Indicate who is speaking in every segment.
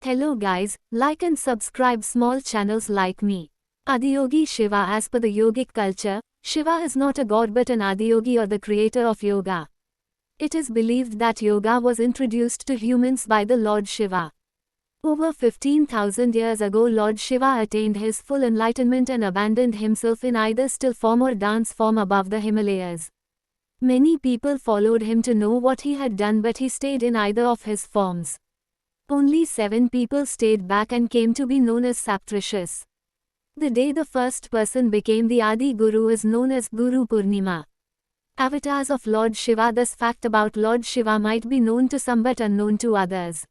Speaker 1: Hello guys, like and subscribe small channels like me. Adiyogi Shiva. As per the yogic culture, Shiva is not a god but an Adiyogi or the creator of yoga. It is believed that yoga was introduced to humans by the Lord Shiva. Over 15,000 years ago, Lord Shiva attained his full enlightenment and abandoned himself in either still form or dance form above the Himalayas. Many people followed him to know what he had done, but he stayed in either of his forms. Only 7 people stayed back and came to be known as Saptrishis. The day the first person became the Adi Guru is known as Guru Purnima. Avatars of Lord Shiva. This fact about Lord Shiva might be known to some but unknown to others.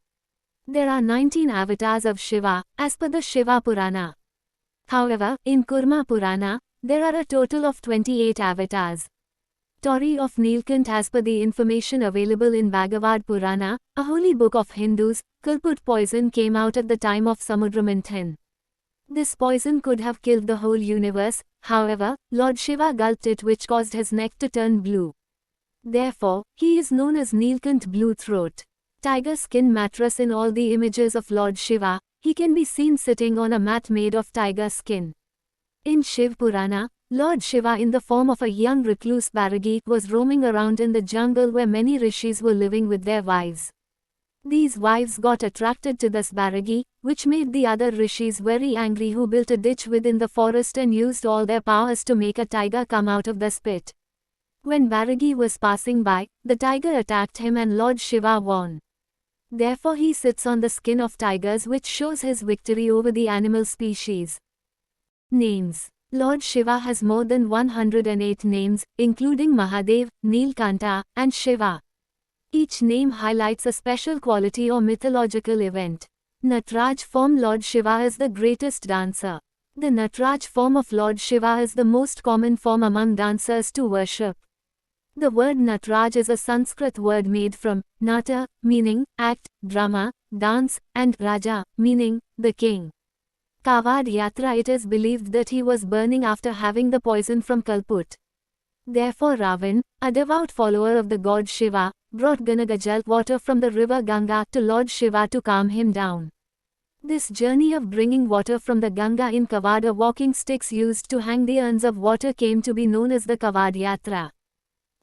Speaker 1: There are 19 avatars of Shiva, as per the Shiva Purana. However, in Kurma Purana, there are a total of 28 avatars. Story of Nilkant. As per the information available in Bhagavad Purana, a holy book of Hindus, Kalput poison came out at the time of Samudramanthan. This poison could have killed the whole universe, however, Lord Shiva gulped it, which caused his neck to turn blue. Therefore, he is known as Nilkant Blue Throat. Tiger skin mattress. In all the images of Lord Shiva, he can be seen sitting on a mat made of tiger skin. In Shiv Purana, Lord Shiva in the form of a young recluse Baragi was roaming around in the jungle where many rishis were living with their wives. These wives got attracted to this Baragi, which made the other rishis very angry, who built a ditch within the forest and used all their powers to make a tiger come out of the pit. When Baragi was passing by, the tiger attacked him and Lord Shiva won. Therefore he sits on the skin of tigers, which shows his victory over the animal species. Names. Lord Shiva has more than 108 names, including Mahadev, Nilkanta, and Shiva. Each name highlights a special quality or mythological event. Natraj form. Lord Shiva is the greatest dancer. The Natraj form of Lord Shiva is the most common form among dancers to worship. The word Natraj is a Sanskrit word made from Nata, meaning act, drama, dance, and Raja, meaning the king. Kavad Yatra. It is believed that he was burning after having the poison from Kalput. Therefore Ravan, a devout follower of the god Shiva, brought Ganagajal water from the river Ganga to Lord Shiva to calm him down. This journey of bringing water from the Ganga in Kavada walking sticks used to hang the urns of water came to be known as the Kavad Yatra.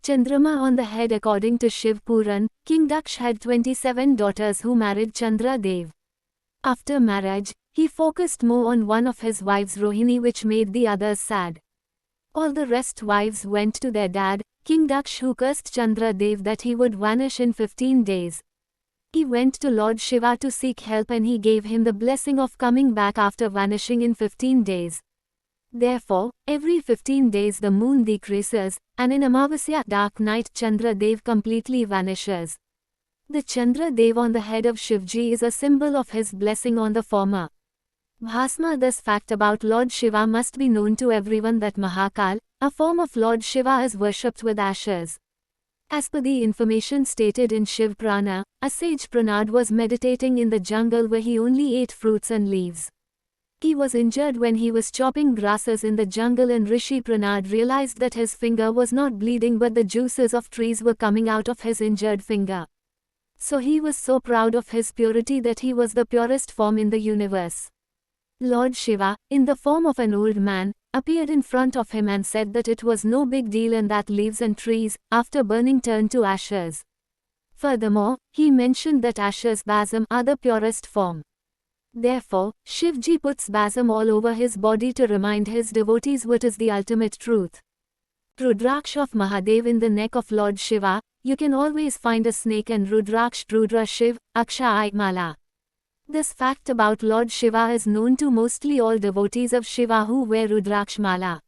Speaker 1: Chandrama on the head. According to Shiv Puran, King Daksh had 27 daughters who married Chandra Dev. After marriage, he focused more on one of his wives, Rohini, which made the others sad. All the rest wives went to their dad, King Daksh, who cursed Chandra Dev that he would vanish in 15 days. He went to Lord Shiva to seek help and he gave him the blessing of coming back after vanishing in 15 days. Therefore, every 15 days the moon decreases, and in Amavasya dark night Chandra Dev completely vanishes. The Chandra Dev on the head of Shivji is a symbol of his blessing on the former. Bhasma. This fact about Lord Shiva must be known to everyone that Mahakal, a form of Lord Shiva, is worshipped with ashes. As per the information stated in Shiv Prana, a sage Pranad was meditating in the jungle where he only ate fruits and leaves. He was injured when he was chopping grasses in the jungle, and Rishi Pranad realized that his finger was not bleeding but the juices of trees were coming out of his injured finger. So he was so proud of his purity that he was the purest form in the universe. Lord Shiva, in the form of an old man, appeared in front of him and said that it was no big deal and that leaves and trees, after burning, turned to ashes. Furthermore, he mentioned that ashes basam are the purest form. Therefore, Shivji puts basam all over his body to remind his devotees what is the ultimate truth. Rudraksh of Mahadev. In the neck of Lord Shiva, you can always find a snake and Rudraksh, Rudra Shiv, Akshay Mala. This fact about Lord Shiva is known to mostly all devotees of Shiva who wear Rudraksh Mala.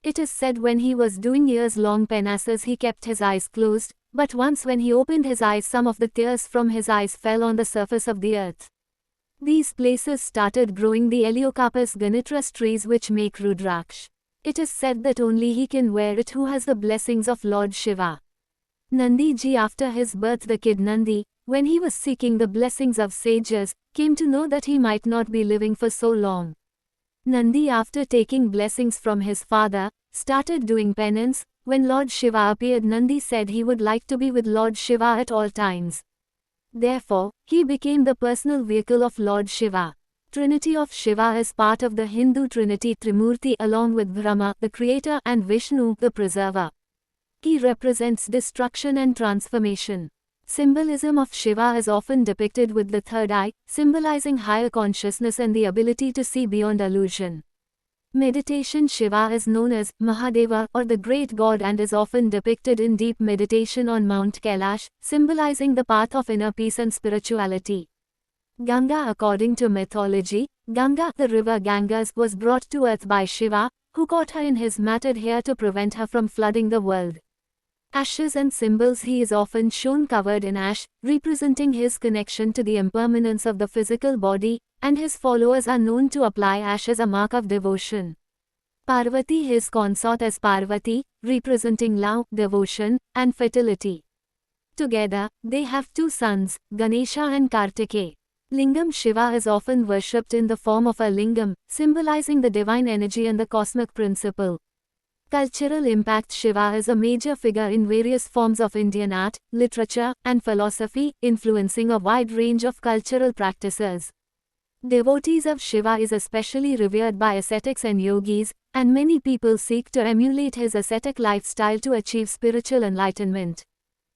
Speaker 1: It is said when he was doing years-long penances he kept his eyes closed, but once when he opened his eyes some of the tears from his eyes fell on the surface of the earth. These places started growing the Eleucarpus gonitrus trees which make Rudraksh. It is said that only he can wear it who has the blessings of Lord Shiva. Nandi ji. After his birth the kid Nandi, when he was seeking the blessings of sages, came to know that he might not be living for so long. Nandi, after taking blessings from his father, started doing penance. When Lord Shiva appeared, Nandi said he would like to be with Lord Shiva at all times. Therefore, he became the personal vehicle of Lord Shiva. Trinity of Shiva is part of the Hindu Trinity Trimurti along with Brahma, the creator, and Vishnu, the preserver. He represents destruction and transformation. Symbolism of Shiva is often depicted with the third eye, symbolizing higher consciousness and the ability to see beyond illusion. Meditation Shiva is known as Mahadeva or the great god and is often depicted in deep meditation on Mount Kailash, symbolizing the path of inner peace and spirituality. Ganga According to mythology, Ganga, the river Ganges, was brought to earth by Shiva, who caught her in his matted hair to prevent her from flooding the world. Ashes and symbols He is often shown covered in ash, representing his connection to the impermanence of the physical body, and his followers are known to apply ash as a mark of devotion. Parvati His consort as Parvati, representing love, devotion, and fertility. Together, they have two sons, Ganesha and Kartikeya. Lingam Shiva is often worshipped in the form of a lingam, symbolizing the divine energy and the cosmic principle. Cultural impact Shiva is a major figure in various forms of Indian art, literature, and philosophy, influencing a wide range of cultural practices. Devotees of Shiva is especially revered by ascetics and yogis, and many people seek to emulate his ascetic lifestyle to achieve spiritual enlightenment.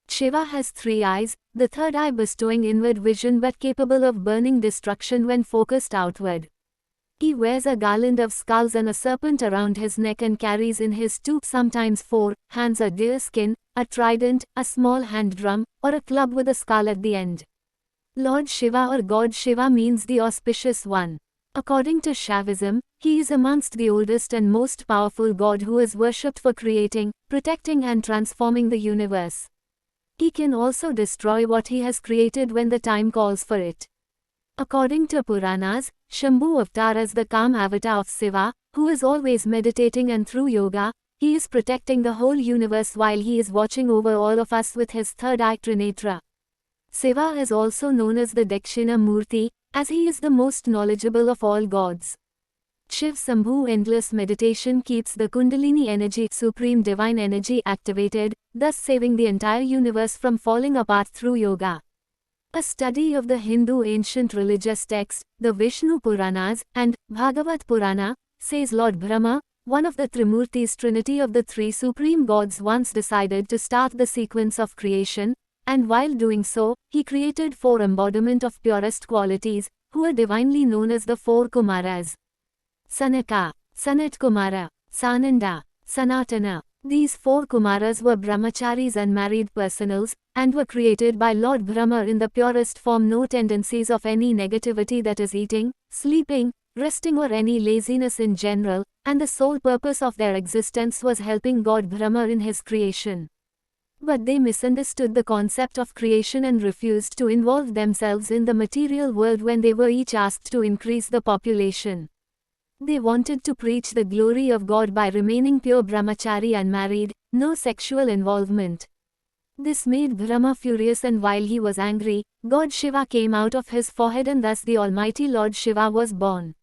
Speaker 1: Shiva has three eyes, the third eye bestowing inward vision but capable of burning destruction when focused outward. He wears a garland of skulls and a serpent around his neck and carries in his two, sometimes four, hands a deer skin, a trident, a small hand drum, or a club with a skull at the end. Lord Shiva or God Shiva means the auspicious one. According to Shaivism, he is amongst the oldest and most powerful god who is worshipped for creating, protecting and transforming the universe. He can also destroy what he has created when the time calls for it. According to Puranas, Shambhu Avatar is the calm avatar of Shiva, who is always meditating, and through yoga, he is protecting the whole universe while he is watching over all of us with his third eye Trinetra. Shiva is also known as the Dakshina Murti, as he is the most knowledgeable of all gods. Shiv Shambhu endless meditation keeps the Kundalini energy, supreme divine energy, activated, thus saving the entire universe from falling apart through yoga. A study of the Hindu ancient religious texts, the Vishnu Puranas, and Bhagavat Purana, says Lord Brahma, one of the Trimurtis, trinity of the three supreme gods, once decided to start the sequence of creation, and while doing so, he created four embodiment of purest qualities, who are divinely known as the four Kumaras. Sanaka, Sanat Kumara, Sananda, Sanatana. These four Kumaras were brahmacharis, unmarried personals, and were created by Lord Brahma in the purest form, no tendencies of any negativity, that is eating, sleeping, resting or any laziness in general, and the sole purpose of their existence was helping God Brahma in his creation. But they misunderstood the concept of creation and refused to involve themselves in the material world when they were each asked to increase the population. They wanted to preach the glory of God by remaining pure brahmachari, unmarried, no sexual involvement. This made Brahma furious, and while he was angry, God Shiva came out of his forehead, and thus the Almighty Lord Shiva was born.